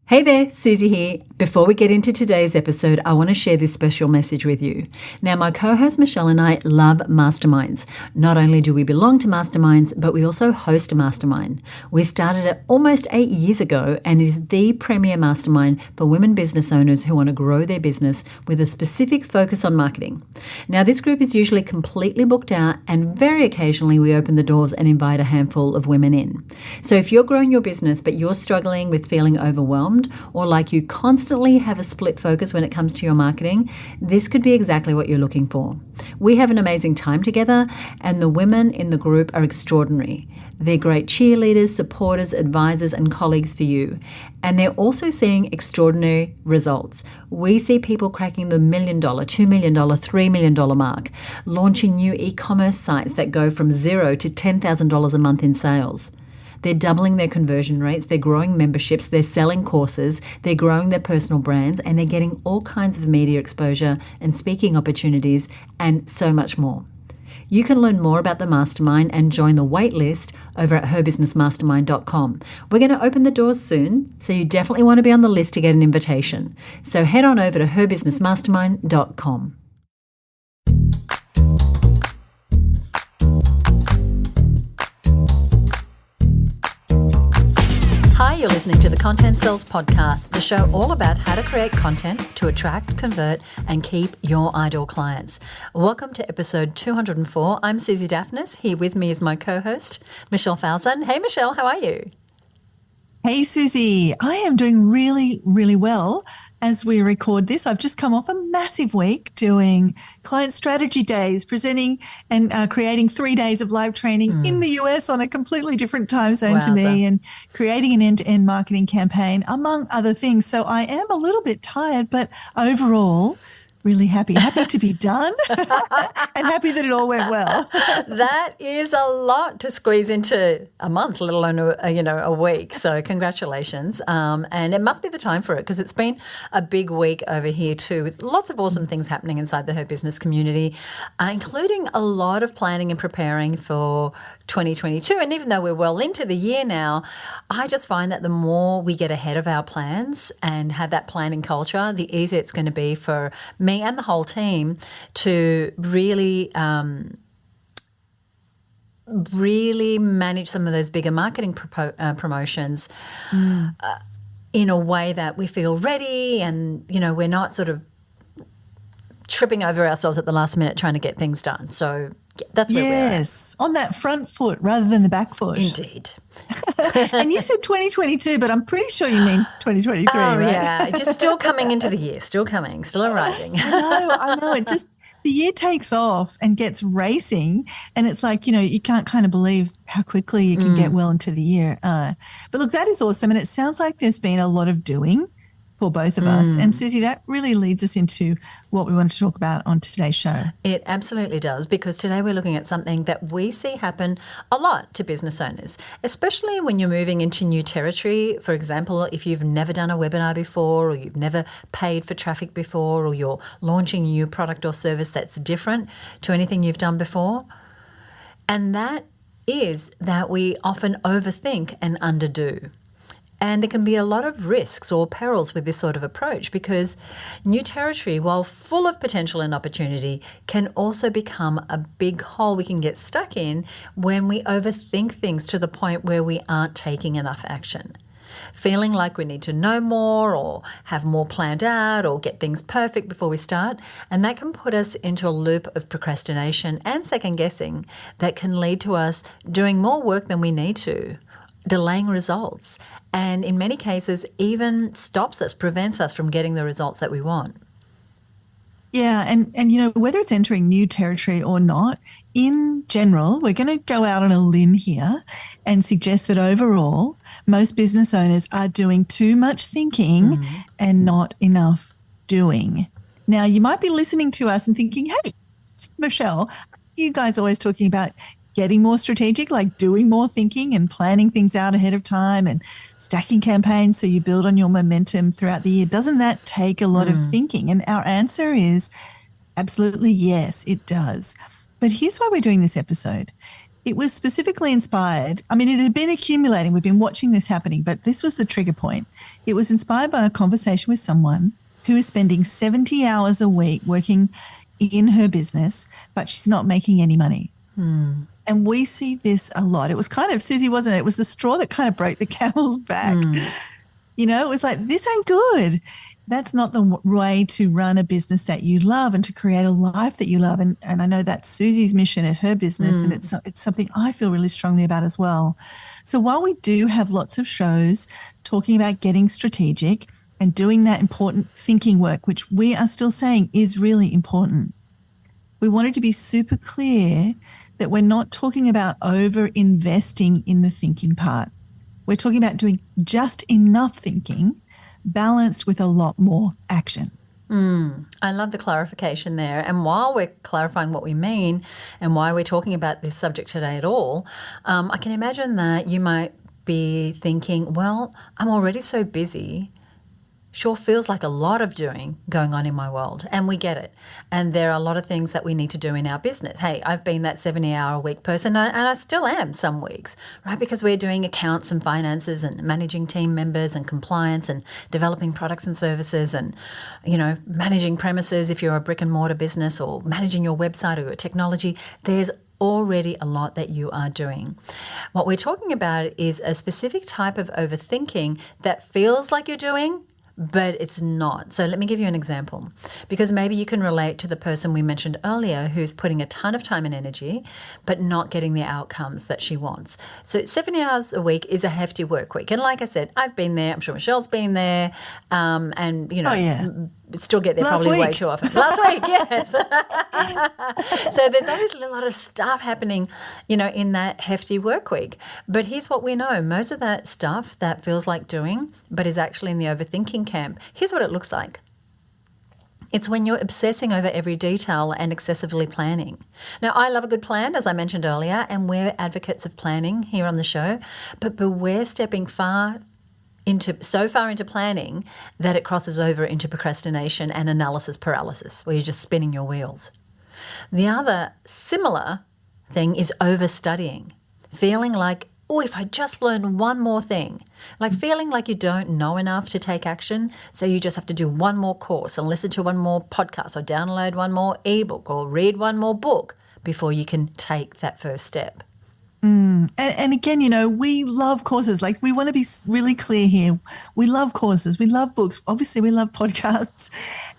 Hey there, Susie here. Before we get into today's episode, I want to share this special message with you. Now, my co-host Michelle and I love masterminds. Not only do we belong to masterminds, but we also host a mastermind. We started it almost 8 years ago, and it is the premier mastermind for women business owners who want to grow their business with a specific focus on marketing. Now, this group is usually completely booked out, and very occasionally we open the doors and invite a handful of women in. So if you're growing your business, but you're struggling with feeling overwhelmed, or like you constantly have a split focus when it comes to your marketing, this could be exactly what you're looking for. We have an amazing time together, and the women in the group are extraordinary. They're great cheerleaders, supporters, advisors, and colleagues for you. And they're also seeing extraordinary results. We see people cracking the $1 million, $2 million, $3 million mark, launching new e-commerce sites that go from $0 to $10,000 a month in sales. They're doubling their conversion rates, they're growing memberships, they're selling courses, they're growing their personal brands, and they're getting all kinds of media exposure and speaking opportunities and so much more. You can learn more about the mastermind and join the wait list over at herbusinessmastermind.com. We're going to open the doors soon, so you definitely want to be on the list to get an invitation. So head on over to herbusinessmastermind.com. Hi, you're listening to the Content Sells Podcast, the show all about how to create content to attract, convert, and keep your ideal clients. Welcome to episode 204. I'm Susie Daphnis. Here with me is my co-host, Michelle Falzon. Hey, Michelle, how are you? Hey, Susie. I am doing really, really well as we record this. I've just come off a massive week doing client strategy days, presenting and creating 3 days of live training in the US on a completely different time zone to me, and creating an end-to-end marketing campaign, among other things. So I am a little bit tired, but overall, really happy to be done and happy that it all went well. That is a lot to squeeze into a month, let alone a week. So congratulations. And it must be the time for it, because it's been a big week over here too, with lots of awesome things happening inside the Her Business community, including a lot of planning and preparing for 2022. And even though we're well into the year now, I just find that the more we get ahead of our plans and have that planning culture, the easier it's going to be for me and the whole team to really manage some of those bigger marketing promotions in a way that we feel ready, and we're not sort of tripping over ourselves at the last minute trying to get things done. So that's where we're at. Yes, on that front foot rather than the back foot. Indeed. And you said 2022, but I'm pretty sure you mean 2023, right? Yeah, just still coming into the year, still arriving. I know. The year takes off and gets racing, and it's like, you can't kind of believe how quickly you can get well into the year. But look, that is awesome, and it sounds like there's been a lot of doing for both of us. And Susie, that really leads us into what we want to talk about on today's show. It absolutely does, because today we're looking at something that we see happen a lot to business owners, especially when you're moving into new territory. For example, if you've never done a webinar before, or you've never paid for traffic before, or you're launching a new product or service that's different to anything you've done before. And that is that we often overthink and underdo. And there can be a lot of risks or perils with this sort of approach, because new territory, while full of potential and opportunity, can also become a big hole we can get stuck in when we overthink things to the point where we aren't taking enough action. Feeling like we need to know more, or have more planned out, or get things perfect before we start. And that can put us into a loop of procrastination and second guessing that can lead to us doing more work than we need to, delaying results, and in many cases even prevents us from getting the results that we want. Yeah, and whether it's entering new territory or not, in general, we're going to go out on a limb here and suggest that overall, most business owners are doing too much thinking and not enough doing. Now, you might be listening to us and thinking, hey, Michelle, you guys are always talking about getting more strategic, like doing more thinking and planning things out ahead of time and stacking campaigns so you build on your momentum throughout the year. Doesn't that take a lot of thinking? And our answer is absolutely yes, it does. But here's why we're doing this episode. It was specifically inspired. I mean, it had been accumulating. We've been watching this happening, but this was the trigger point. It was inspired by a conversation with someone who is spending 70 hours a week working in her business, but she's not making any money. And we see this a lot. It was kind of, Susie, wasn't it? It was the straw that kind of broke the camel's back. You know, it was like, this ain't good. That's not the way to run a business that you love and to create a life that you love. And I know that's Susie's mission at her business, and it's something I feel really strongly about as well. So while we do have lots of shows talking about getting strategic and doing that important thinking work, which we are still saying is really important, we wanted to be super clear that we're not talking about over-investing in the thinking part. We're talking about doing just enough thinking balanced with a lot more action. I love the clarification there. And while we're clarifying what we mean and why we're talking about this subject today at all, I can imagine that you might be thinking, well, I'm already so busy. Sure feels like a lot of doing going on in my world, and we get it. And there are a lot of things that we need to do in our business. Hey, I've been that 70-hour-a-week person, and I still am some weeks, right? Because we're doing accounts and finances and managing team members and compliance and developing products and services and, you know, managing premises if you're a brick and mortar business, or managing your website or your technology. There's already a lot that you are doing. What we're talking about is a specific type of overthinking that feels like you're doing, but it's not. So let me give you an example, because maybe you can relate to the person we mentioned earlier who's putting a ton of time and energy but not getting the outcomes that she wants. So 70 hours a week is a hefty work week. And like I said, I've been there. I'm sure Michelle's been there. And, you know, still get there probably way too often. Last week, yes. So there's obviously a lot of stuff happening, you know, in that hefty work week. But here's what we know. Most of that stuff that feels like doing but is actually in the overthinking camp, here's what it looks like. It's when you're obsessing over every detail and excessively planning. Now, I love a good plan, as I mentioned earlier, and we're advocates of planning here on the show, but beware stepping so far into planning that it crosses over into procrastination and analysis paralysis, where you're just spinning your wheels. The other similar thing is overstudying, feeling like, oh, if I just learn one more thing, like feeling like you don't know enough to take action, so you just have to do one more course and listen to one more podcast or download one more ebook or read one more book before you can take that first step. And again, you know, we love courses. Like, we want to be really clear here. We love courses. We love books. Obviously, we love podcasts.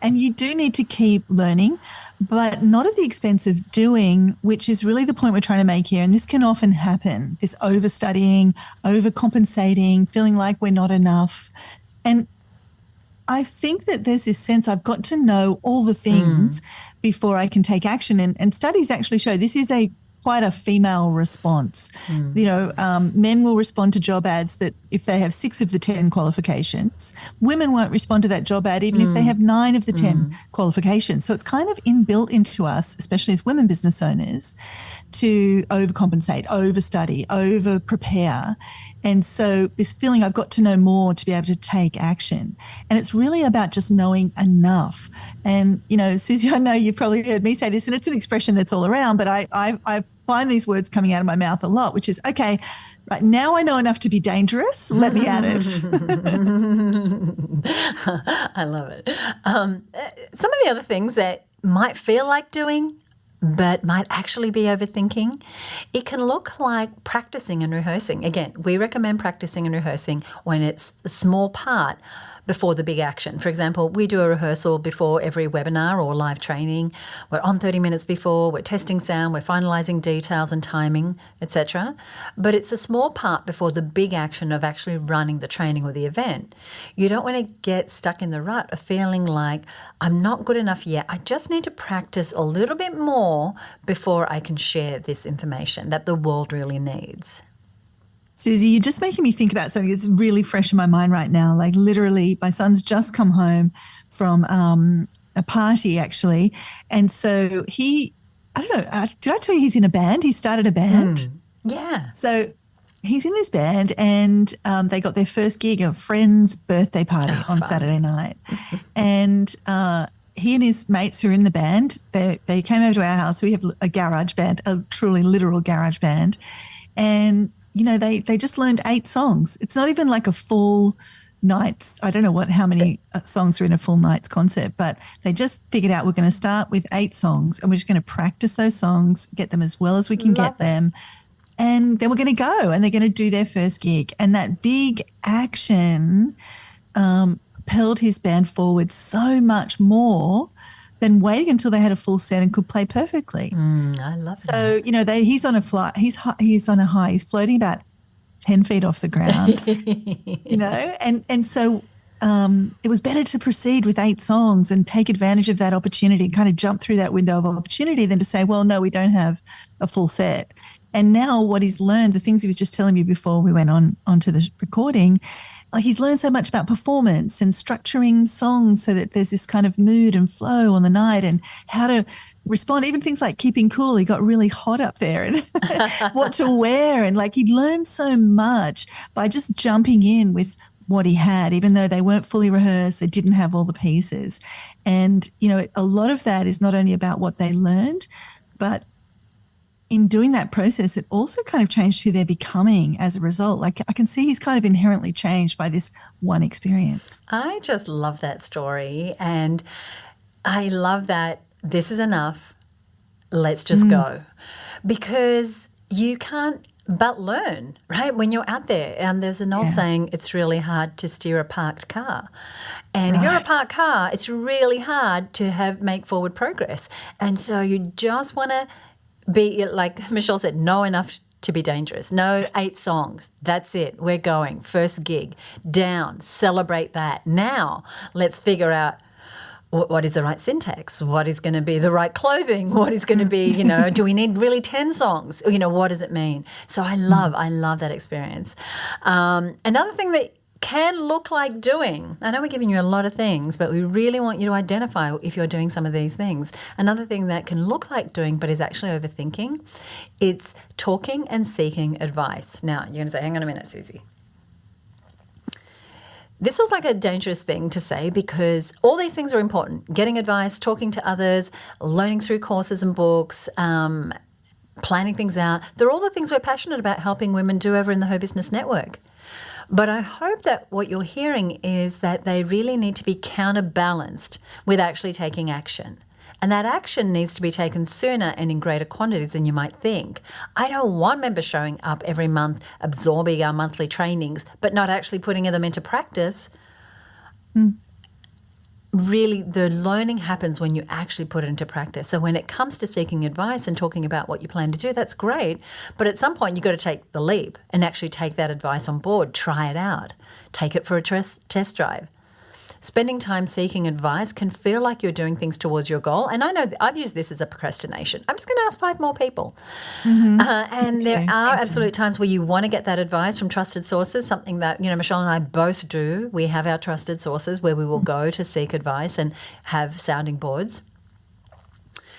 And you do need to keep learning, but not at the expense of doing, which is really the point we're trying to make here. And this can often happen, this overstudying, overcompensating, feeling like we're not enough. And I think that there's this sense I've got to know all the things before I can take action. And studies actually show this is quite a female response. You know, men will respond to job ads that if they have 6 of the 10 qualifications. Women won't respond to that job ad even if they have 9 of the 10 qualifications. So it's kind of inbuilt into us, especially as women business owners, to overcompensate, overstudy, over-prepare. And so this feeling I've got to know more to be able to take action. And it's really about just knowing enough. And, you know, Susie, I know you've probably heard me say this, and it's an expression that's all around, but I find these words coming out of my mouth a lot, which is, okay, right now I know enough to be dangerous. Let me at it. I love it. Some of the other things that might feel like doing but might actually be overthinking, it can look like practicing and rehearsing. Again, we recommend practicing and rehearsing when it's a small part before the big action. For example, we do a rehearsal before every webinar or live training. We're on 30 minutes before, we're testing sound, we're finalising details and timing, etc. But it's a small part before the big action of actually running the training or the event. You don't want to get stuck in the rut of feeling like, I'm not good enough yet. I just need to practice a little bit more before I can share this information that the world really needs. Susie, you're just making me think about something that's really fresh in my mind right now. Like, literally, my son's just come home from a party, actually. And so I don't know, did I tell you he's in a band? He started a band. Yeah. So he's in this band, and they got their first gig, a friend's birthday party on Saturday night. And he and his mates who are in the band, they came over to our house. We have a garage band, a truly literal garage band. And, you know, they just learned 8 songs. It's not even like a full night's, I don't know how many songs are in a full night's concert, but they just figured out we're going to start with 8 songs and we're just going to practice those songs, get them as well as we can get them. And then we're going to go and they're going to do their first gig. And that big action propelled his band forward so much more than waiting until they had a full set and could play perfectly. I love that. So, you know, he's on a flight. He's on a high. He's floating about 10 feet off the ground, you know, and so it was better to proceed with 8 songs and take advantage of that opportunity and kind of jump through that window of opportunity than to say, well, no, we don't have a full set. And now what he's learned, the things he was just telling me before we went onto the recording, he's learned so much about performance and structuring songs so that there's this kind of mood and flow on the night and how to respond, even things like keeping cool. He got really hot up there and what to wear. And like he'd learned so much by just jumping in with what he had, even though they weren't fully rehearsed, they didn't have all the pieces. And, you know, a lot of that is not only about what they learned, but in doing that process, it also kind of changed who they're becoming as a result. Like I can see he's kind of inherently changed by this one experience. I just love that story. And I love that this is enough. Let's just go. Because you can't but learn, right? When you're out there. And there's an old saying, it's really hard to steer a parked car. And if you're a parked car, it's really hard to make forward progress. And so you just want to be, like Michelle said, know enough to be dangerous. Know 8 songs. That's it. We're going. First gig. Down. Celebrate that. Now let's figure out what is the right syntax? What is going to be the right clothing? What is going to be, you know, do we need really 10 songs? You know, what does it mean? So I love that experience. Another thing that can look like doing, I know we're giving you a lot of things, but we really want you to identify if you're doing some of these things. Another thing that can look like doing but is actually overthinking, it's talking and seeking advice. Now, you're going to say, hang on a minute, Susie. This was like a dangerous thing to say because all these things are important. Getting advice, talking to others, learning through courses and books, planning things out. They're all the things we're passionate about helping women do over in the Her Business Network. But I hope that what you're hearing is that they really need to be counterbalanced with actually taking action. And that action needs to be taken sooner and in greater quantities than you might think. I don't want members showing up every month, absorbing our monthly trainings, but not actually putting them into practice. Really, the learning happens when you actually put it into practice. So when it comes to seeking advice and talking about what you plan to do, that's great. But at some point, you've got to take the leap and actually take that advice on board, try it out, take it for a test drive. Spending time seeking advice can feel like you're doing things towards your goal. And I know I've used this as a procrastination. I'm just going to ask 5 more people. And there are absolute times where you want to get that advice from trusted sources, something that, you know, Michelle and I both do. We have our trusted sources where we will go to seek advice and have sounding boards.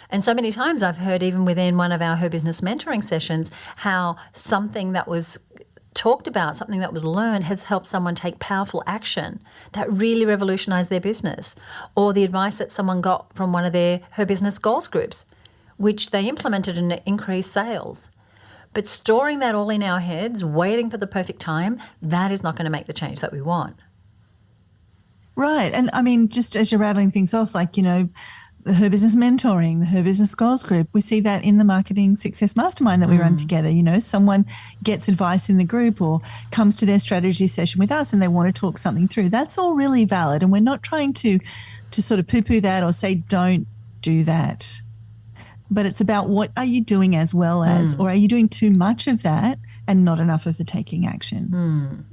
And so many times I've heard even within one of our Her Business mentoring sessions how something that was talked about, something that was learned has helped someone take powerful action that really revolutionized their business, or the advice that someone got from one of their Her Business goals groups, which they implemented and increased sales. But storing that all in our heads, waiting for the perfect time, that is not going to make the change that we want. Right. And I mean, just as you're rattling things off, like, you know, the Her Business mentoring, the Her Business goals group, we see that in the Marketing Success Mastermind that we run together. You know, someone gets advice in the group or comes to their strategy session with us and they want to talk something through. That's all really valid. And we're not trying to sort of poo-poo that or say don't do that. But it's about what are you doing as well as, or are you doing too much of that and not enough of the taking action?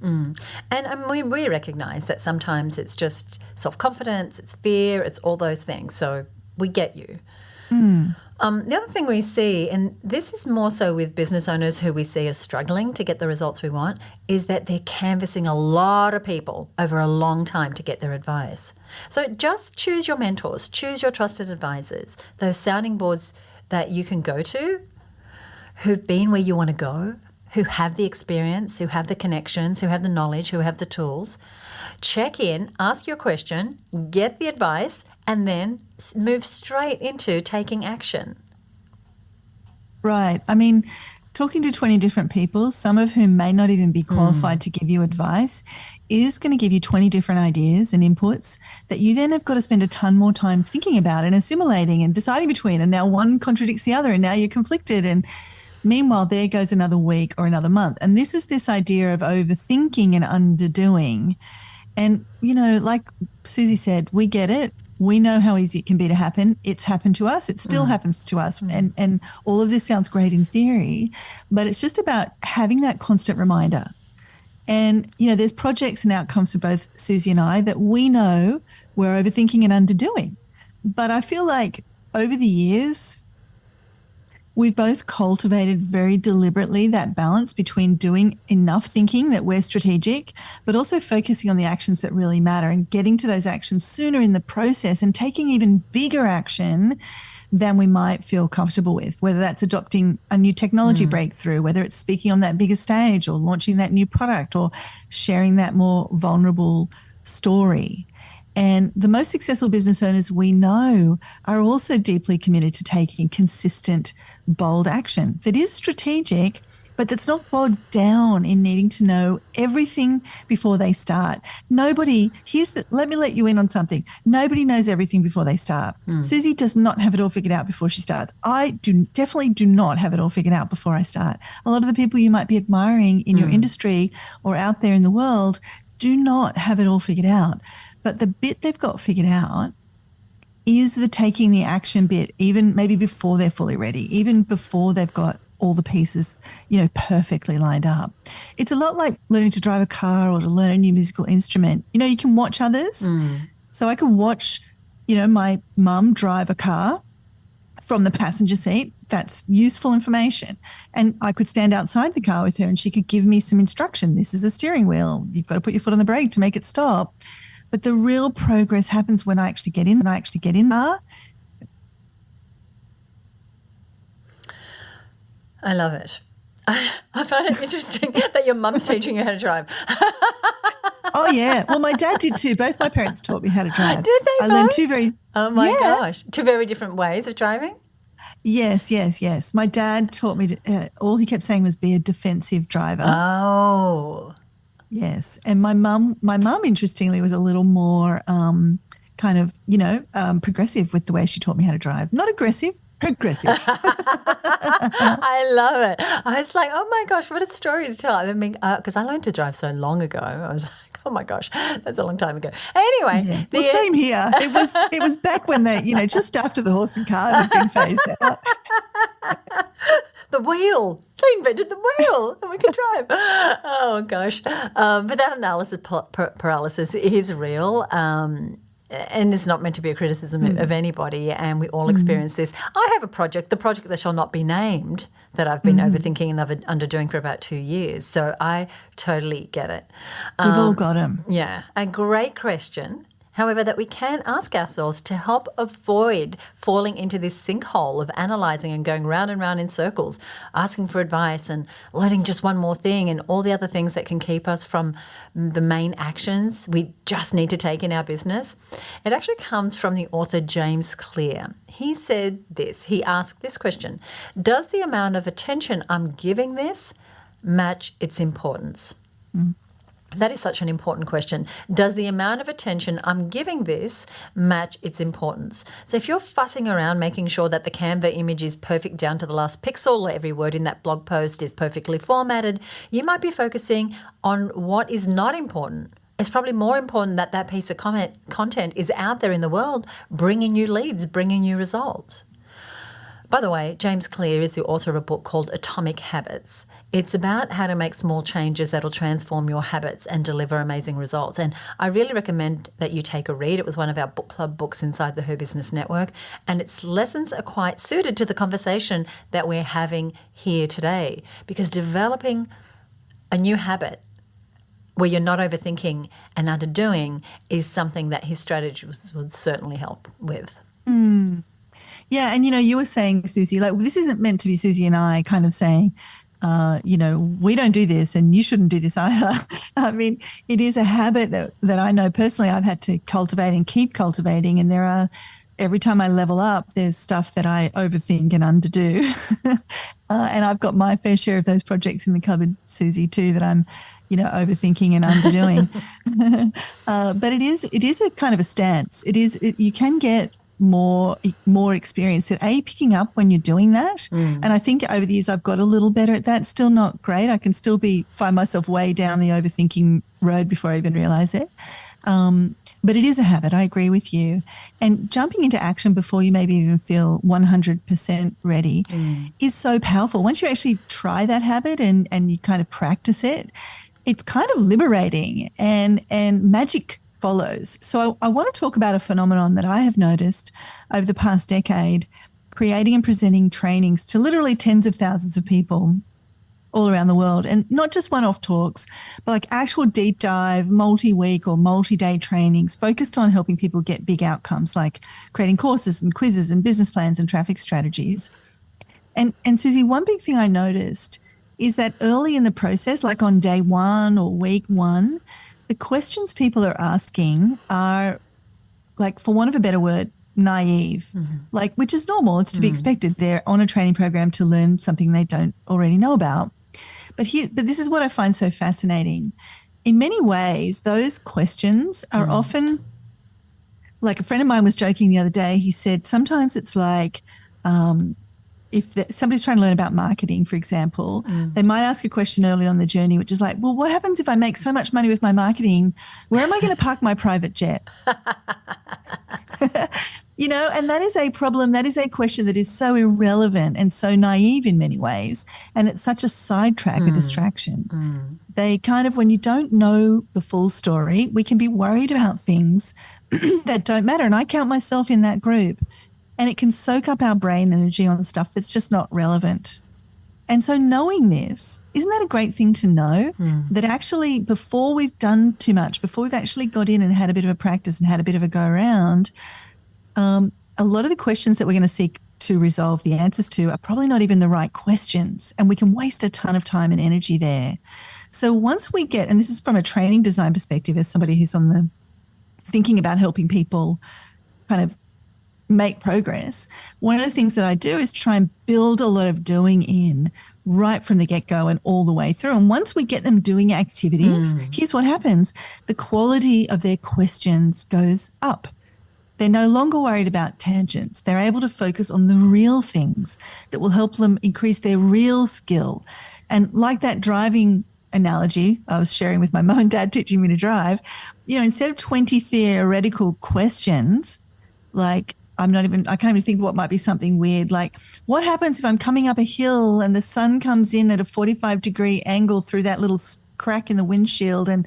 And we recognise that sometimes it's just self-confidence, it's fear, it's all those things. So we get you. The other thing we see, and this is more so with business owners who we see are struggling to get the results we want, is that they're canvassing a lot of people over a long time to get their advice. So just choose your mentors, choose your trusted advisors, those sounding boards that you can go to who've been where you want to go, who have the experience, who have the connections, who have the knowledge, who have the tools. Check in, ask your question, get the advice, and then move straight into taking action. Right. I mean, talking to 20 different people, some of whom may not even be qualified to give you advice, is going to give you 20 different ideas and inputs that you then have got to spend a ton more time thinking about and assimilating and deciding between. And now one contradicts the other and now you're conflicted. And meanwhile, there goes another week or another month. And this is this idea of overthinking and underdoing. And, you know, like Susie said, we get it. We know how easy it can be to happen. It's happened to us. It still happens to us. And all of this sounds great in theory, but it's just about having that constant reminder. And, you know, there's projects and outcomes for both Susie and I that we know we're overthinking and underdoing. But I feel like over the years, we've both cultivated very deliberately that balance between doing enough thinking that we're strategic, but also focusing on the actions that really matter and getting to those actions sooner in the process and taking even bigger action than we might feel comfortable with, whether that's adopting a new technology breakthrough, whether it's speaking on that bigger stage or launching that new product or sharing that more vulnerable story. And the most successful business owners we know are also deeply committed to taking consistent, bold action that is strategic, but that's not bogged down in needing to know everything before they start. Let me let you in on something. Nobody knows everything before they start. Susie does not have it all figured out before she starts. I definitely do not have it all figured out before I start. A lot of the people you might be admiring in your industry or out there in the world do not have it all figured out. But the bit they've got figured out is the taking the action bit, even maybe before they're fully ready, even before they've got all the pieces, you know, perfectly lined up. It's a lot like learning to drive a car or to learn a new musical instrument. You know, you can watch others. So I can watch, you know, my mum drive a car from the passenger seat. That's useful information. And I could stand outside the car with her and she could give me some instruction. This is a steering wheel. You've got to put your foot on the brake to make it stop. But the real progress happens when I actually get in. I love it. I find it interesting that your mum's teaching you how to drive. Oh, yeah. Well, my dad did too. Both my parents taught me how to drive. Did they I both? learned two very... Oh, my gosh. Two very different ways of driving? Yes. My dad taught me all he kept saying was be a defensive driver. Oh. Yes. And my mum, interestingly, was a little more kind of, you know, progressive with the way she taught me how to drive. Not aggressive, progressive. I love it. I was like, oh, my gosh, what a story to tell. I mean, because I learned to drive so long ago. I was like, oh, my gosh, that's a long time ago. Anyway. Yeah. Well, same here. It was back when they, you know, just after the horse and cart had been phased out. The wheel. They invented the wheel and we could drive. Oh, gosh. But that analysis paralysis is real. And it's not meant to be a criticism of anybody, and we all experience this. I have a project, the project that shall not be named, that I've been overthinking and underdoing for about 2 years. So I totally get it. We've all got them. Yeah. A great question, however, that we can ask ourselves to help avoid falling into this sinkhole of analysing and going round and round in circles, asking for advice and learning just one more thing and all the other things that can keep us from the main actions we just need to take in our business. It actually comes from the author James Clear. He said this. He asked this question: does the amount of attention I'm giving this match its importance? That is such an important question. Does the amount of attention I'm giving this match its importance? So if you're fussing around making sure that the Canva image is perfect down to the last pixel, or every word in that blog post is perfectly formatted, you might be focusing on what is not important. It's probably more important that that piece of content is out there in the world, bringing you leads, bringing you results. By the way, James Clear is the author of a book called Atomic Habits. It's about how to make small changes that'll transform your habits and deliver amazing results. And I really recommend that you take a read. It was one of our book club books inside the Her Business Network, and its lessons are quite suited to the conversation that we're having here today, because developing a new habit where you're not overthinking and underdoing is something that his strategies would certainly help with. Yeah, and you know, you were saying, Susie, like this isn't meant to be Susie and I kind of saying, we don't do this and you shouldn't do this either. I mean, it is a habit that I know personally I've had to cultivate and keep cultivating. And every time I level up, there's stuff that I overthink and underdo. And I've got my fair share of those projects in the cupboard, Susie, too, that I'm, overthinking and underdoing. But it is a kind of a stance. You can get more experience at picking up when you're doing that. And I think over the years I've got a little better at that. Still not great. I can still find myself way down the overthinking road before I even realize it. But it is a habit. I agree with you. And jumping into action before you maybe even feel 100% ready is so powerful. Once you actually try that habit and you kind of practice it, it's kind of liberating and magic follows. So I want to talk about a phenomenon that I have noticed over the past decade, creating and presenting trainings to literally tens of thousands of people all around the world, and not just one-off talks, but like actual deep dive, multi-week or multi-day trainings focused on helping people get big outcomes, like creating courses and quizzes and business plans and traffic strategies. And Susie, one big thing I noticed is that early in the process, like on day one or week one, the questions people are asking are, like, for want of a better word, naive, like, which is normal. It's to be expected. They're on a training program to learn something they don't already know about. But this is what I find so fascinating. In many ways, those questions are often, like, a friend of mine was joking the other day. He said sometimes it's like, if somebody's trying to learn about marketing, for example, they might ask a question early on the journey, which is like, well, what happens if I make so much money with my marketing? Where am I going to park my private jet? And that is a problem. That is a question that is so irrelevant and so naive in many ways. And it's such a sidetrack, a distraction. They kind of, when you don't know the full story, we can be worried about things that don't matter. And I count myself in that group. And it can soak up our brain energy on stuff that's just not relevant. And so knowing this, isn't that a great thing to know? That actually before we've done too much, before we've actually got in and had a bit of a practice and had a bit of a go around, a lot of the questions that we're going to seek to resolve the answers to are probably not even the right questions. And we can waste a ton of time and energy there. So once we get, and this is from a training design perspective as somebody who's on the thinking about helping people kind of make progress, one of the things that I do is try and build a lot of doing in right from the get-go and all the way through. And once we get them doing activities, here's what happens. The quality of their questions goes up. They're no longer worried about tangents. They're able to focus on the real things that will help them increase their real skill. And like that driving analogy I was sharing with my mum and dad teaching me to drive, instead of 20 theoretical questions, like, I can't even think of what might be something weird. Like, what happens if I'm coming up a hill and the sun comes in at a 45-degree angle through that little crack in the windshield and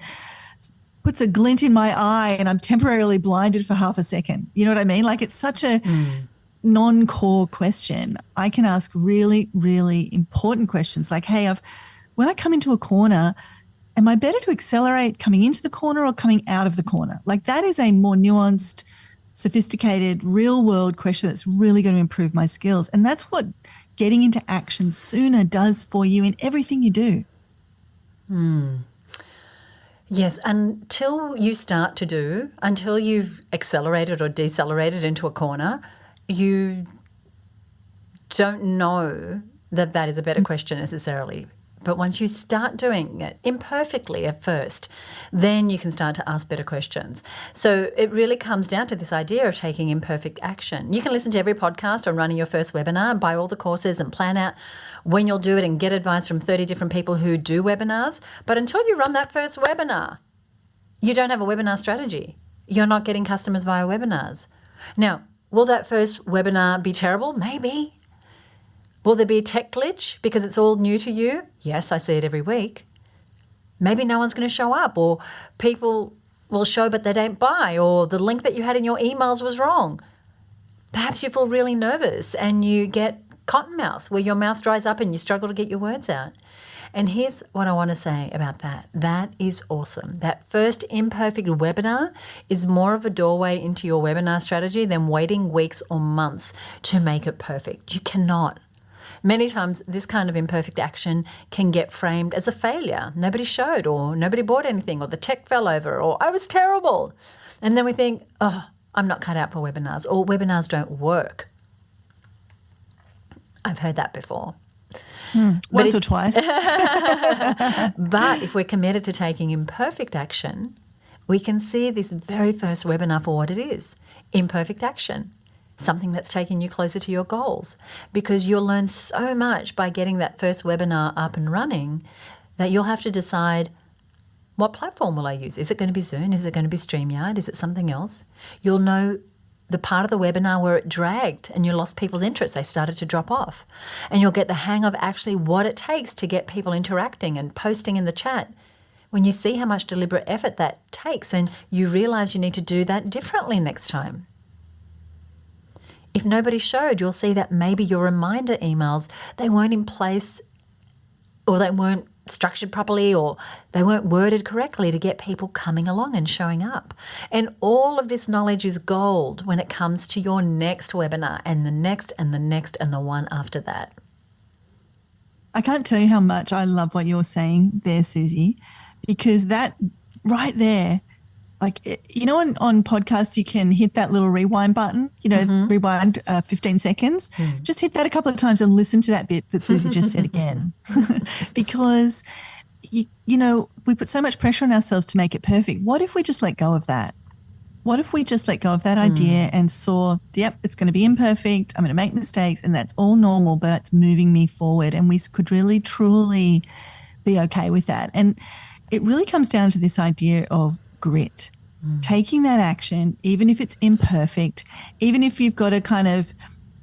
puts a glint in my eye and I'm temporarily blinded for half a second? You know what I mean? Like, it's such a non-core question. I can ask really, really important questions like, hey, when I come into a corner, am I better to accelerate coming into the corner or coming out of the corner? Like, that is a more nuanced, sophisticated, real-world question that's really going to improve my skills. And that's what getting into action sooner does for you in everything you do. Yes, until you've accelerated or decelerated into a corner, you don't know that is a better question necessarily. But once you start doing it imperfectly at first, then you can start to ask better questions. So it really comes down to this idea of taking imperfect action. You can listen to every podcast on running your first webinar, buy all the courses and plan out when you'll do it and get advice from 30 different people who do webinars. But until you run that first webinar, you don't have a webinar strategy. You're not getting customers via webinars. Now, will that first webinar be terrible? Maybe. Will there be a tech glitch because it's all new to you? Yes, I see it every week. Maybe no one's going to show up, or people will show but they don't buy, or the link that you had in your emails was wrong. Perhaps you feel really nervous and you get cottonmouth where your mouth dries up and you struggle to get your words out. And here's what I want to say about that. That is awesome. That first imperfect webinar is more of a doorway into your webinar strategy than waiting weeks or months to make it perfect. You cannot. Many times this kind of imperfect action can get framed as a failure. Nobody showed, or nobody bought anything, or the tech fell over, or I was terrible. And then we think, oh, I'm not cut out for webinars, or webinars don't work. I've heard that before. Once or twice. But if we're committed to taking imperfect action, we can see this very first webinar for what it is, imperfect action, something that's taking you closer to your goals, because you'll learn so much by getting that first webinar up and running that you'll have to decide, what platform will I use? Is it going to be Zoom? Is it going to be StreamYard? Is it something else? You'll know the part of the webinar where it dragged and you lost people's interest. They started to drop off. And you'll get the hang of actually what it takes to get people interacting and posting in the chat. When you see how much deliberate effort that takes, and you realise you need to do that differently next time. If nobody showed, you'll see that maybe your reminder emails, they weren't in place, or they weren't structured properly, or they weren't worded correctly to get people coming along and showing up. And all of this knowledge is gold when it comes to your next webinar, and the next and the next and the one after that. I can't tell you how much I love what you're saying there, Susie, because that right there, like, you know, on podcasts, you can hit that little rewind button, you know, rewind 15 seconds. Just hit that a couple of times and listen to that bit that Susie just said again. Because, you know, we put so much pressure on ourselves to make it perfect. What if we just let go of that? What if we just let go of that idea and saw, yep, it's going to be imperfect, I'm going to make mistakes, and that's all normal, but it's moving me forward. And we could really, truly be okay with that. And it really comes down to this idea of grit, taking that action, even if it's imperfect, even if you've got to kind of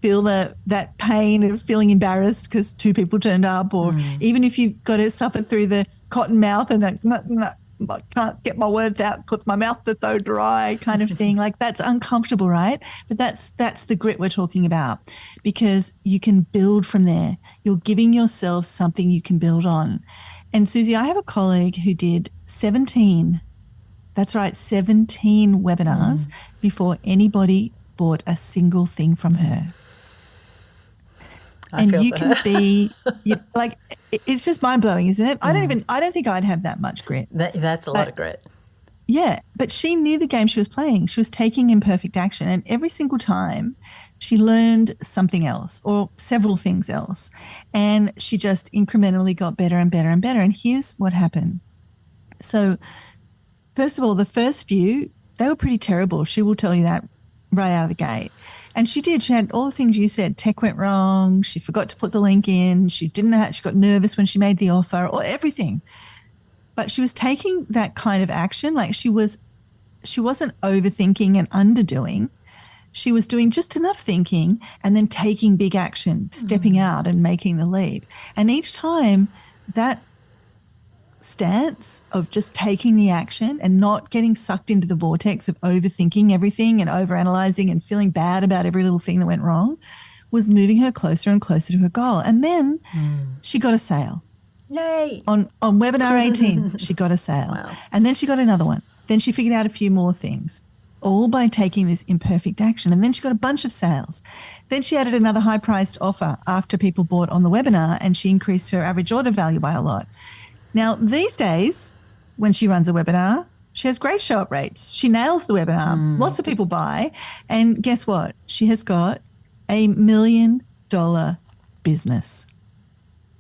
feel that pain of feeling embarrassed because 2 people turned up, or even if you've got to suffer through the cotton mouth and I can't get my words out because my mouth is so dry kind of thing. Like, that's uncomfortable, right? But that's the grit we're talking about, because you can build from there. You're giving yourself something you can build on. And Susie, I have a colleague who did 17 webinars before anybody bought a single thing from her. And you can be like, it's just mind blowing, isn't it? I don't think I'd have that much grit. That's a lot of grit. Yeah, but she knew the game she was playing. She was taking imperfect action, and every single time she learned something else or several things else, and she just incrementally got better and better and better. And here's what happened. So first of all, the first few, they were pretty terrible. She will tell you that right out of the gate. And she did. She had all the things you said. Tech went wrong. She forgot to put the link in. She didn't know. She got nervous when she made the offer, or everything. But she was taking that kind of action. Like, she wasn't overthinking and underdoing. She was doing just enough thinking and then taking big action, stepping out and making the leap. And each time, that stance of just taking the action and not getting sucked into the vortex of overthinking everything and overanalyzing and feeling bad about every little thing that went wrong was moving her closer and closer to her goal. And then she got a sale. Yay! On webinar 18, she got a sale. Wow. And then she got another one. Then she figured out a few more things, all by taking this imperfect action. And then she got a bunch of sales. Then she added another high-priced offer after people bought on the webinar, and she increased her average order value by a lot. Now, these days, when she runs a webinar, she has great show-up rates. She nails the webinar. Lots of people buy. And guess what? She has got a $1 million business.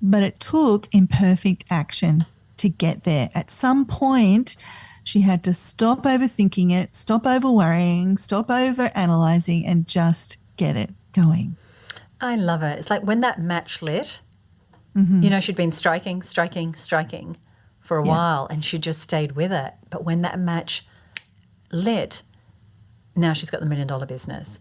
But it took imperfect action to get there. At some point, she had to stop overthinking it, stop over-worrying, stop over-analyzing, and just get it going. I love it. It's like when that match lit, you know, she'd been striking for a while, and she just stayed with it. But when that match lit, now she's got the $1 million business.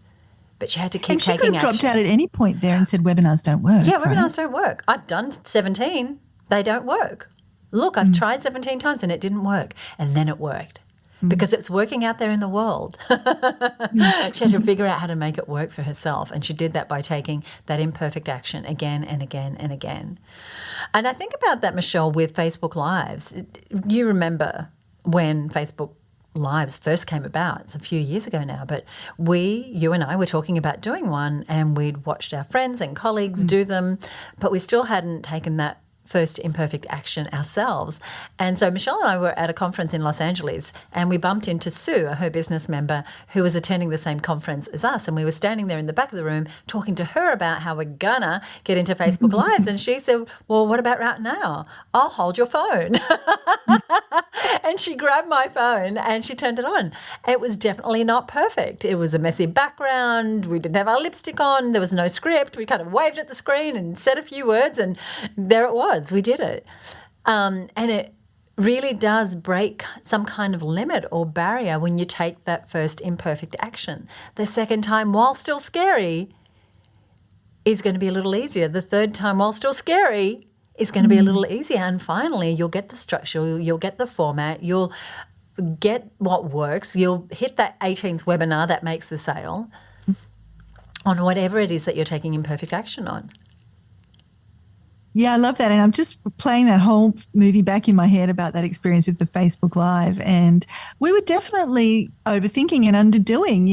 But she had to keep taking action. And she could have dropped out at any point there and said webinars don't work. Yeah, webinars don't work. I've done 17. They don't work. Look, I've tried 17 times and it didn't work. And then it worked because it's working out there in the world. She had to figure out how to make it work for herself. And she did that by taking that imperfect action again and again and again. And I think about that, Michelle, with Facebook Lives. You remember when Facebook Lives first came about. It's a few years ago now, but you and I were talking about doing one, and we'd watched our friends and colleagues do them, but we still hadn't taken that first imperfect action ourselves. And so Michelle and I were at a conference in Los Angeles, and we bumped into Sue, her business member, who was attending the same conference as us. And we were standing there in the back of the room talking to her about how we're gonna get into Facebook Lives. And she said, well, what about right now? I'll hold your phone. And she grabbed my phone and she turned it on. It was definitely not perfect. It was a messy background. We didn't have our lipstick on. There was no script. We kind of waved at the screen and said a few words, and there it was. We did it. And it really does break some kind of limit or barrier when you take that first imperfect action. The second time, while still scary, is going to be a little easier. The third time, while still scary, is going to be a little easier. And finally, you'll get the structure, you'll get the format, you'll get what works, you'll hit that 18th webinar that makes the sale on whatever it is that you're taking imperfect action on. Yeah, I love that. And I'm just playing that whole movie back in my head about that experience with the Facebook Live. And we were definitely overthinking and underdoing,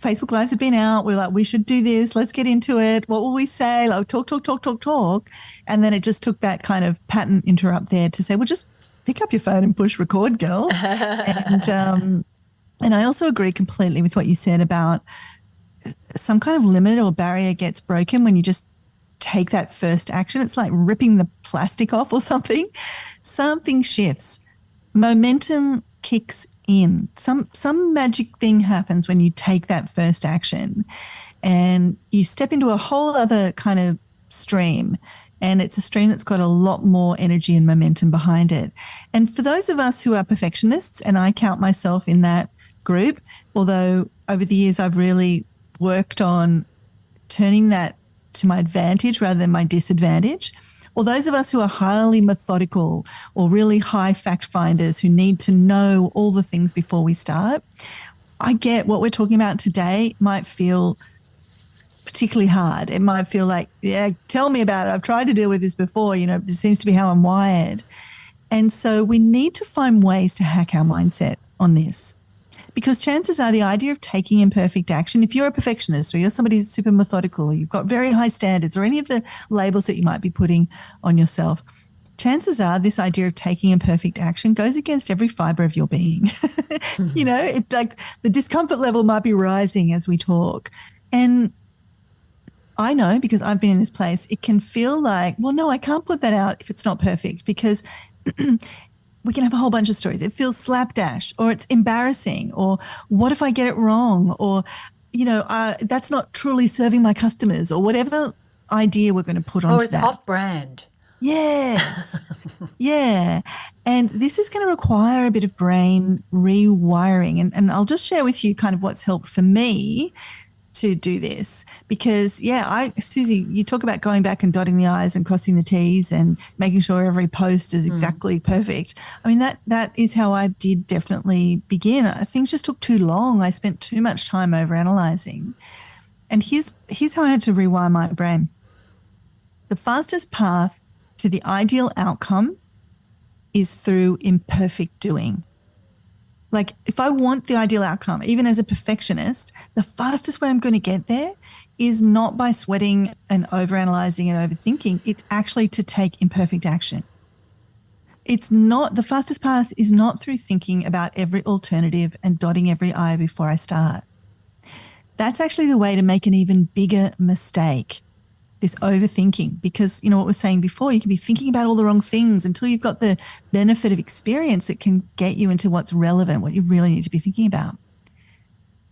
Facebook Lives have been out. We're like, we should do this. Let's get into it. What will we say? Like, talk. And then it just took that kind of pattern interrupt there to say, well, just pick up your phone and push record, girls. And I also agree completely with what you said about some kind of limit or barrier gets broken when you just take that first action. It's like ripping the plastic off or something. Something shifts. Momentum kicks in. Some magic thing happens when you take that first action and you step into a whole other kind of stream. And it's a stream that's got a lot more energy and momentum behind it. And for those of us who are perfectionists, and I count myself in that group, although over the years I've really worked on turning that to my advantage rather than my disadvantage, or those of us who are highly methodical or really high fact finders who need to know all the things before we start, I get what we're talking about today might feel particularly hard. It might feel like, yeah, tell me about it. I've tried to deal with this before. This seems to be how I'm wired. And so we need to find ways to hack our mindset on this. Because chances are the idea of taking imperfect action, if you're a perfectionist or you're somebody who's super methodical or you've got very high standards or any of the labels that you might be putting on yourself, chances are this idea of taking imperfect action goes against every fiber of your being. It's like the discomfort level might be rising as we talk. And I know, because I've been in this place, it can feel like, well, no, I can't put that out if it's not perfect, because we can have a whole bunch of stories. It feels slapdash, or it's embarrassing, or what if I get it wrong, or, that's not truly serving my customers, or whatever idea we're going to put onto that. Or it's off-brand. Yes. Yeah. And this is going to require a bit of brain rewiring. And I'll just share with you kind of what's helped for me to do this, because Susie, you talk about going back and dotting the I's and crossing the T's and making sure every post is exactly perfect. I mean, that is how I did definitely begin. Things just took too long. I spent too much time overanalyzing. And here's how I had to rewire my brain. The fastest path to the ideal outcome is through imperfect doing. Like, if I want the ideal outcome, even as a perfectionist, the fastest way I'm going to get there is not by sweating and overanalyzing and overthinking. It's actually to take imperfect action. The fastest path is not through thinking about every alternative and dotting every I before I start. That's actually the way to make an even bigger mistake, this overthinking, because what we're saying before, you can be thinking about all the wrong things until you've got the benefit of experience that can get you into what's relevant, what you really need to be thinking about.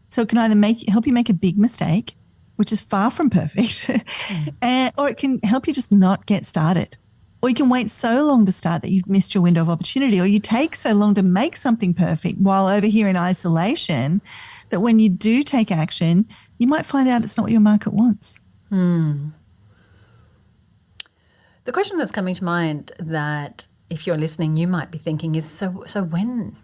So it can either help you make a big mistake, which is far from perfect, or it can help you just not get started. Or you can wait so long to start that you've missed your window of opportunity, or you take so long to make something perfect while over here in isolation that when you do take action, you might find out it's not what your market wants. The question that's coming to mind that if you're listening, you might be thinking is, so when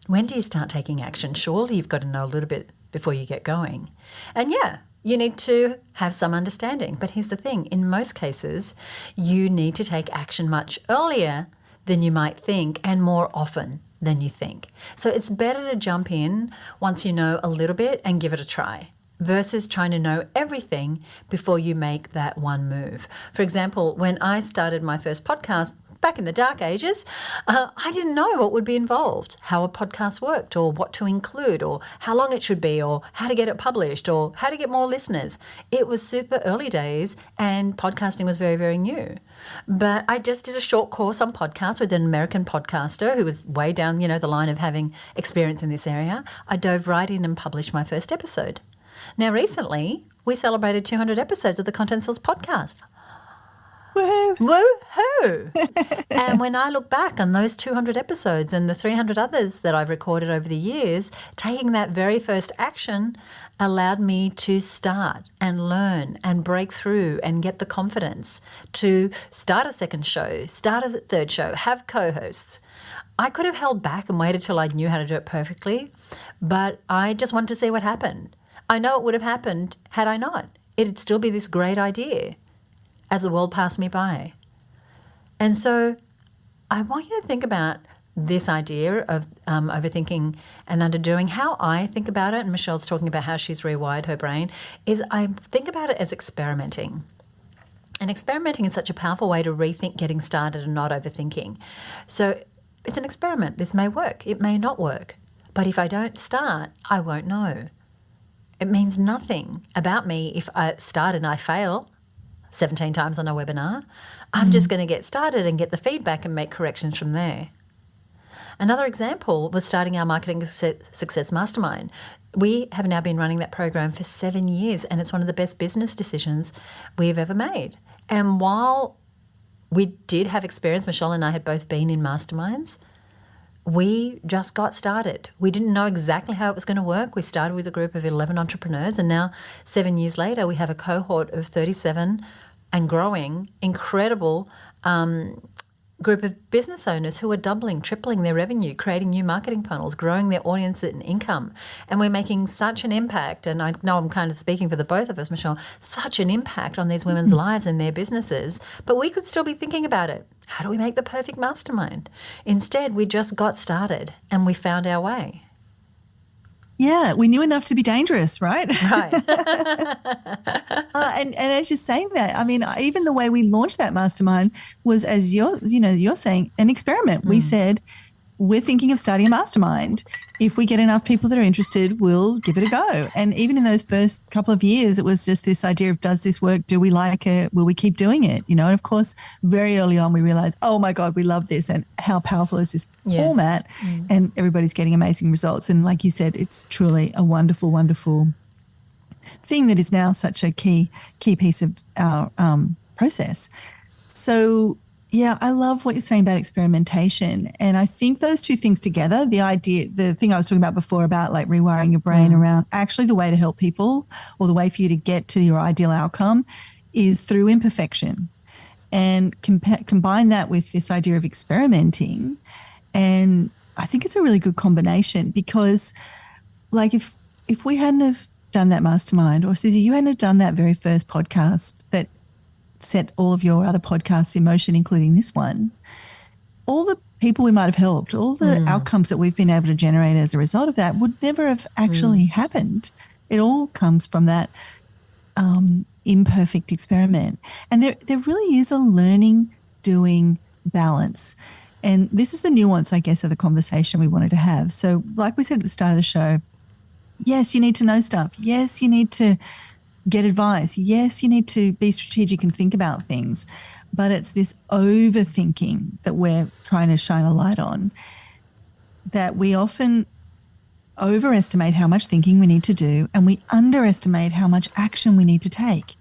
do you start taking action? Surely you've got to know a little bit before you get going. And you need to have some understanding. But here's the thing. In most cases, you need to take action much earlier than you might think and more often. than you think. So it's better to jump in once you know a little bit and give it a try versus trying to know everything before you make that one move. For example, when I started my first podcast back in the dark ages, I didn't know what would be involved, how a podcast worked or what to include or how long it should be or how to get it published or how to get more listeners. It was super early days and podcasting was very, very new. But I just did a short course on podcasts with an American podcaster who was way down, the line of having experience in this area. I dove right in and published my first episode. Now, recently, we celebrated 200 episodes of the Content Source podcast. Woohoo! Woohoo! And when I look back on those 200 episodes and the 300 others that I've recorded over the years, taking that very first action allowed me to start and learn and break through and get the confidence to start a second show, start a third show, have co-hosts. I could have held back and waited till I knew how to do it perfectly, but I just wanted to see what happened. I know it would have happened had I not. It'd still be this great idea as the world passed me by. And so I want you to think about this idea of overthinking and underdoing. How I think about it, and Michelle's talking about how she's rewired her brain, is I think about it as experimenting. And experimenting is such a powerful way to rethink getting started and not overthinking. So it's an experiment. This may work. It may not work. But if I don't start, I won't know. It means nothing about me if I start and I fail 17 times on a webinar. I'm just going to get started and get the feedback and make corrections from there. Another example was starting our Marketing Success Mastermind. We have now been running that program for 7 years, and it's one of the best business decisions we've ever made. And while we did have experience, Michelle and I had both been in masterminds, we just got started. We didn't know exactly how it was going to work. We started with a group of 11 entrepreneurs, and now 7 years later, we have a cohort of 37 and growing, incredible group of business owners who are doubling, tripling their revenue, creating new marketing funnels, growing their audience and income. And we're making such an impact, and I know I'm kind of speaking for the both of us, Michelle, such an impact on these women's lives and their businesses. But we could still be thinking about it. How do we make the perfect mastermind? Instead, we just got started and we found our way. Yeah, we knew enough to be dangerous, right? Right. And as you're saying that, I mean, even the way we launched that mastermind was, as you're saying, an experiment. We said, we're thinking of starting a mastermind. If we get enough people that are interested, we'll give it a go. And even in those first couple of years, it was just this idea of, does this work? Do we like it? Will we keep doing it? And of course, very early on, we realized, oh my God, we love this. And how powerful is this format? And everybody's getting amazing results. And like you said, it's truly a wonderful, wonderful thing that is now such a key piece of our process. So yeah, I love what you're saying about experimentation. And I think those two things together, the thing I was talking about before about like rewiring your brain around actually the way to help people or the way for you to get to your ideal outcome is through imperfection. And combine that with this idea of experimenting. And I think it's a really good combination because like if we hadn't have done that mastermind, or Susie, you hadn't have done that very first podcast that set all of your other podcasts in motion, including this one, all the people we might have helped, all the outcomes that we've been able to generate as a result of that would never have actually happened. It all comes from that imperfect experiment. And there really is a learning, doing balance. And this is the nuance, I guess, of the conversation we wanted to have. So like we said at the start of the show, yes, you need to know stuff. Yes, you need to get advice. Yes, you need to be strategic and think about things, but it's this overthinking that we're trying to shine a light on, that we often overestimate how much thinking we need to do and we underestimate how much action we need to take.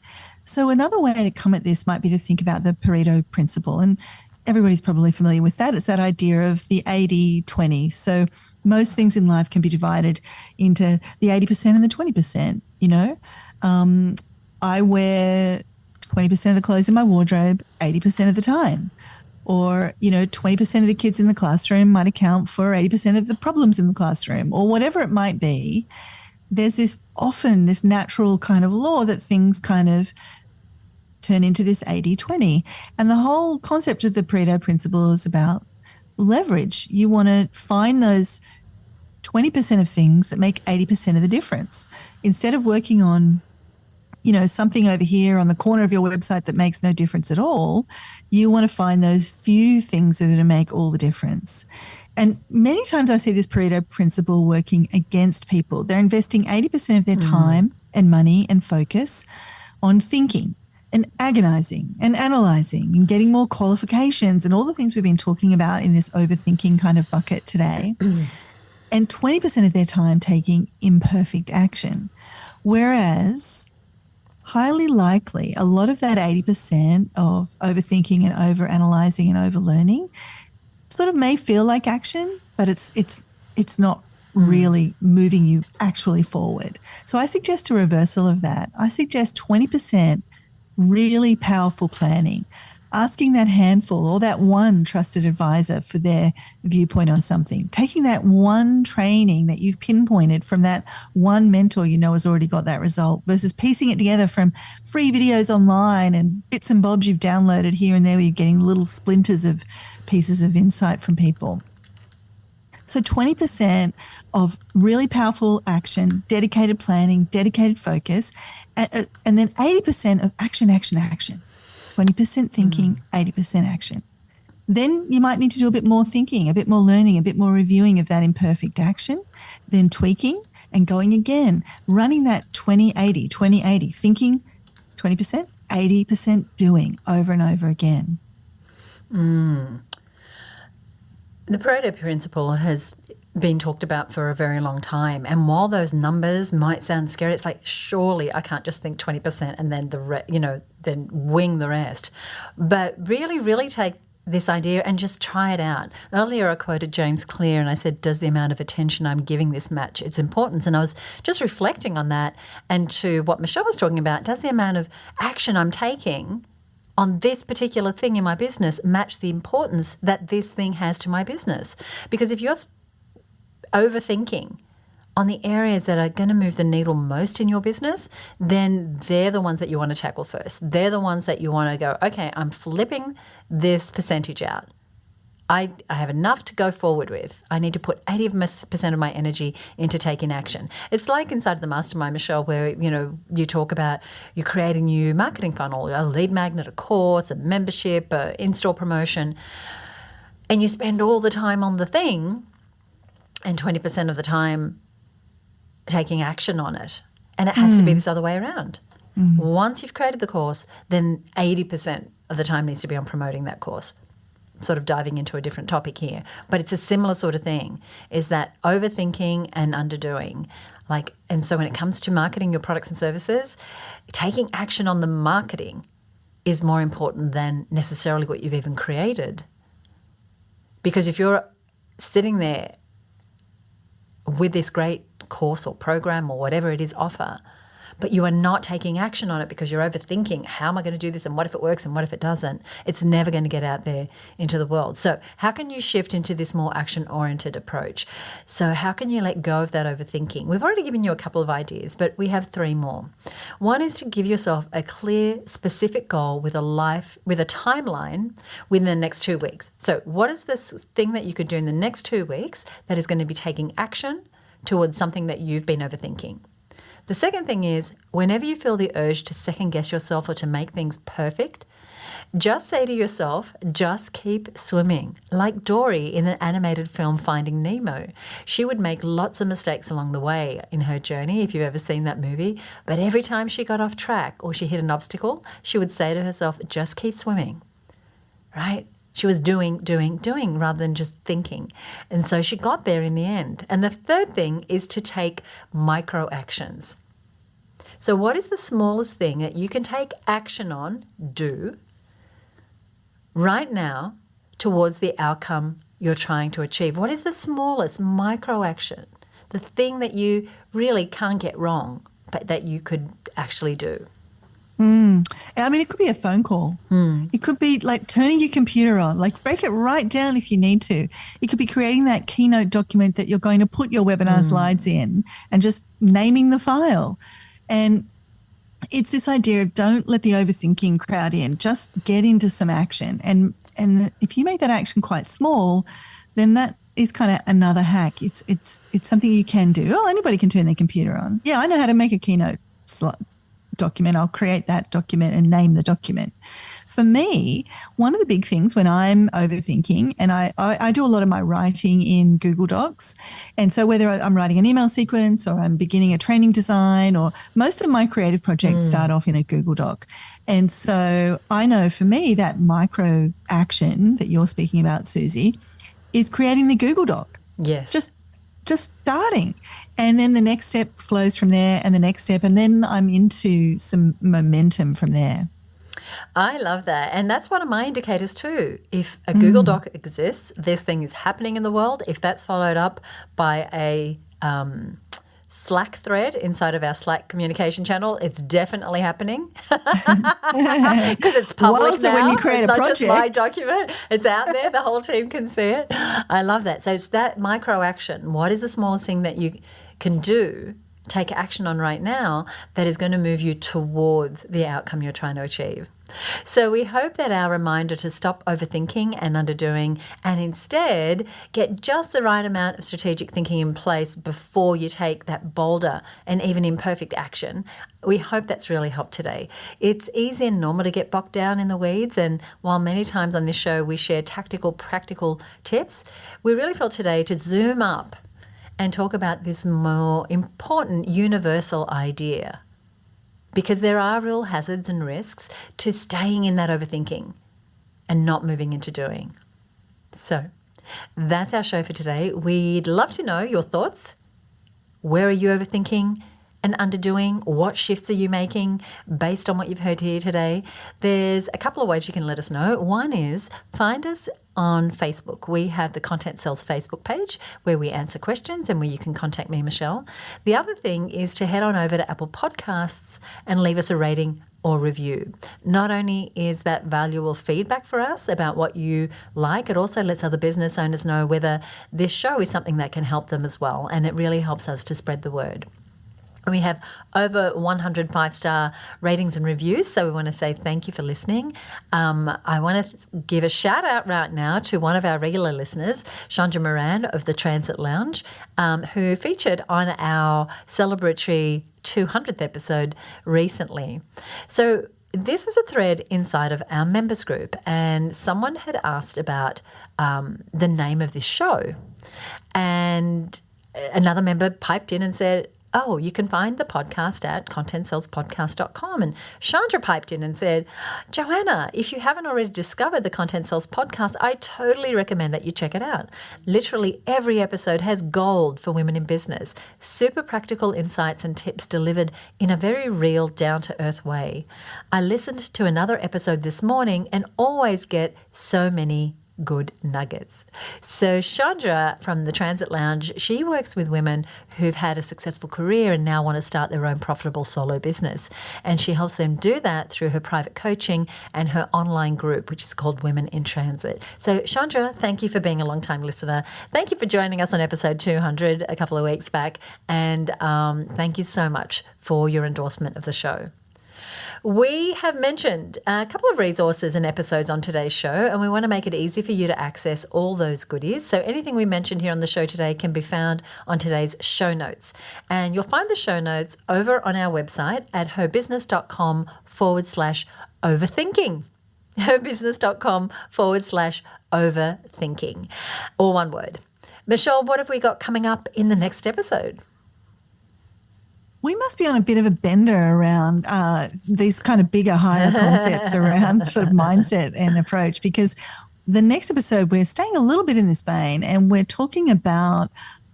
So another way to come at this might be to think about the Pareto principle, and everybody's probably familiar with that. It's that idea of the 80-20. So most things in life can be divided into the 80% and the 20%, I wear 20% of the clothes in my wardrobe 80% of the time. Or, 20% of the kids in the classroom might account for 80% of the problems in the classroom, or whatever it might be. There's often this natural kind of law that things kind of turn into this 80-20. And the whole concept of the Pareto principle is about leverage. You want to find those 20% of things that make 80% of the difference. Instead of working on, something over here on the corner of your website that makes no difference at all, you want to find those few things that are going to make all the difference. And many times I see this Pareto principle working against people. They're investing 80% of their time and money and focus on thinking and agonizing and analyzing and getting more qualifications and all the things we've been talking about in this overthinking kind of bucket today. And 20% of their time taking imperfect action. Whereas highly likely a lot of that 80% of overthinking and overanalyzing and overlearning sort of may feel like action, but it's not really moving you actually forward. So I suggest a reversal of that. I suggest 20% really powerful planning, asking that handful or that one trusted advisor for their viewpoint on something, taking that one training that you've pinpointed from that one mentor has already got that result versus piecing it together from free videos online and bits and bobs you've downloaded here and there where you're getting little splinters of pieces of insight from people. So 20% of really powerful action, dedicated planning, dedicated focus, and then 80% of action. 20% thinking, 80% action. Then you might need to do a bit more thinking, a bit more learning, a bit more reviewing of that imperfect action, then tweaking and going again, running that 20-80, thinking 20%, 80% doing over and over again. The Pareto principle has been talked about for a very long time. And while those numbers might sound scary, it's like, surely I can't just think 20% and then then wing the rest. But really, really take this idea and just try it out. Earlier I quoted James Clear and I said, does the amount of attention I'm giving this match its importance? And I was just reflecting on that and to what Michelle was talking about, does the amount of action I'm taking on this particular thing in my business match the importance that this thing has to my business? Because if you're overthinking on the areas that are going to move the needle most in your business, then they're the ones that you want to tackle first. They're the ones that you want to go, okay, I'm flipping this percentage out. I have enough to go forward with. I need to put 80% of my energy into taking action. It's like inside the mastermind, Michelle, where, you talk about you create a new marketing funnel, a lead magnet, a course, a membership, a in-store promotion, and you spend all the time on the thing and 20% of the time taking action on it. And it has to be this other way around. Once you've created the course, then 80% of the time needs to be on promoting that course. Sort of diving into a different topic here. But it's a similar sort of thing, is that overthinking and underdoing. And so when it comes to marketing your products and services, taking action on the marketing is more important than necessarily what you've even created. Because if you're sitting there with this great course or program or whatever it is offer, but you are not taking action on it because you're overthinking, how am I going to do this and what if it works and what if it doesn't? It's never going to get out there into the world. So how can you shift into this more action-oriented approach? So how can you let go of that overthinking? We've already given you a couple of ideas, but we have 3 more. One is to give yourself a clear, specific goal with a timeline within the next 2 weeks. So what is this thing that you could do in the next 2 weeks that is going to be taking action towards something that you've been overthinking? The second thing is, whenever you feel the urge to second-guess yourself or to make things perfect, just say to yourself, just keep swimming. Like Dory in the animated film Finding Nemo. She would make lots of mistakes along the way in her journey, if you've ever seen that movie. But every time she got off track or she hit an obstacle, she would say to herself, just keep swimming, right? She was doing rather than just thinking. And so she got there in the end. And the third thing is to take micro actions. So what is the smallest thing that you can take action on, do, right now towards the outcome you're trying to achieve? What is the smallest micro action, the thing that you really can't get wrong, but that you could actually do? I mean, it could be a phone call. It could be like turning your computer on, like break it right down if you need to. It could be creating that keynote document that you're going to put your webinar slides in and just naming the file. And it's this idea of don't let the overthinking crowd in. Just get into some action and And if you make that action quite small, then that is kind of another hack. It's something you can do. Well, anybody can turn their computer on. Yeah, I know how to make a Keynote document. I'll create that document and name the document. For me, one of the big things when I'm overthinking, and I do a lot of my writing in Google Docs, and so whether I'm writing an email sequence or I'm beginning a training design, or most of my creative projects start off in a Google Doc. And so I know for me that micro action that you're speaking about, Susie, is creating the Google Doc. Yes. Just starting. And then the next step flows from there, and the next step, and then I'm into some momentum from there. I love that. And that's one of my indicators too. If a Google Doc exists, this thing is happening in the world. If that's followed up by a Slack thread inside of our Slack communication channel, it's definitely happening because it's public now. When you create it's a not project, just my document. It's out there. The whole team can see it. I love that. So it's that micro action. What is the smallest thing that you can do, take action on right now, that is going to move you towards the outcome you're trying to achieve? So we hope that our reminder to stop overthinking and underdoing, and instead get just the right amount of strategic thinking in place before you take that bolder and even imperfect action. We hope that's really helped today. It's easy and normal to get bogged down in the weeds, and while many times on this show we share tactical, practical tips, we really felt today to zoom up and talk about this more important universal idea. Because there are real hazards and risks to staying in that overthinking and not moving into doing. So that's our show for today. We'd love to know your thoughts. Where are you overthinking and underdoing? What shifts are you making based on what you've heard here today? There's a couple of ways you can let us know. One is find us on Facebook. We have the Content Sells Facebook page where we answer questions and where you can contact me, Michelle. The other thing is to head on over to Apple Podcasts and leave us a rating or review. Not only is that valuable feedback for us about what you like, it also lets other business owners know whether this show is something that can help them as well, and it really helps us to spread the word. We have over 100 5-star ratings and reviews, so we want to say thank you for listening. I want to give a shout out right now to one of our regular listeners, Chandra Moran of the Transit Lounge, who featured on our celebratory 200th episode recently. So this was a thread inside of our members group, and someone had asked about the name of this show, and another member piped in and said, oh, you can find the podcast at contentsalespodcast.com. And Chandra piped in and said, Joanna, if you haven't already discovered the Content Sales podcast, I totally recommend that you check it out. Literally every episode has gold for women in business, super practical insights and tips delivered in a very real, down-to-earth way. I listened to another episode this morning and always get so many good nuggets. So Chandra from the Transit Lounge, she works with women who've had a successful career and now want to start their own profitable solo business. And she helps them do that through her private coaching and her online group, which is called Women in Transit. So Chandra, thank you for being a long-time listener. Thank you for joining us on episode 200 a couple of weeks back. And thank you so much for your endorsement of the show. We have mentioned a couple of resources and episodes on today's show, and we want to make it easy for you to access all those goodies. So anything we mentioned here on the show today can be found on today's show notes. And you'll find the show notes over on our website at herbusiness.com/overthinking. herbusiness.com/overthinking. All one word. Michelle, what have we got coming up in the next episode? We must be on a bit of a bender around these kind of bigger, higher concepts around sort of mindset and approach, because the next episode we're staying a little bit in this vein and we're talking about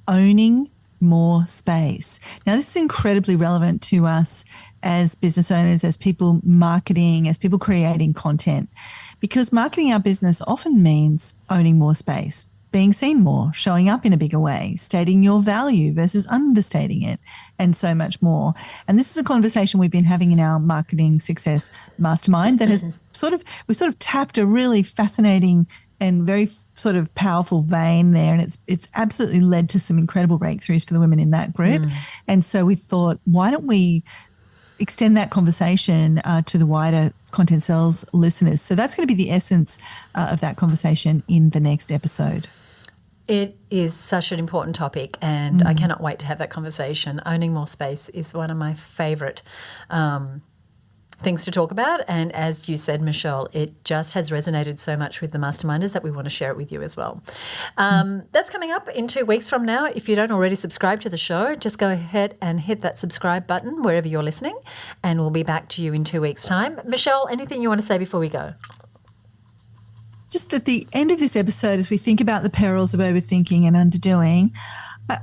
owning more space. Now, this is incredibly relevant to us as business owners, as people marketing, as people creating content, because marketing our business often means owning more space, being seen more, showing up in a bigger way, stating your value versus understating it, and so much more. And this is a conversation we've been having in our Marketing Success Mastermind that has we sort of tapped a really fascinating and very sort of powerful vein there. And it's absolutely led to some incredible breakthroughs for the women in that group. And so we thought, why don't we extend that conversation to the wider Content Cells listeners. So that's going to be the essence of that conversation in the next episode. It is such an important topic, and I cannot wait to have that conversation. Owning more space is one of my favourite things to talk about. And as you said, Michelle, it just has resonated so much with the masterminders that we want to share it with you as well. That's coming up in 2 weeks from now. If you don't already subscribe to the show, just go ahead and hit that subscribe button wherever you're listening, and we'll be back to you in 2 weeks' time. Michelle, anything you want to say before we go? Just at the end of this episode, as we think about the perils of overthinking and underdoing,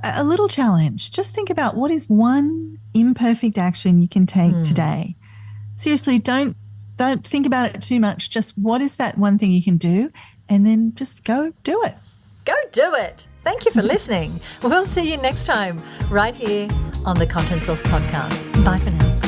a little challenge. Just think about what is one imperfect action you can take today. Seriously, don't think about it too much. Just what is that one thing you can do, and then just go do it. Go do it. Thank you for listening. We'll see you next time right here on the Content Source podcast. Bye for now.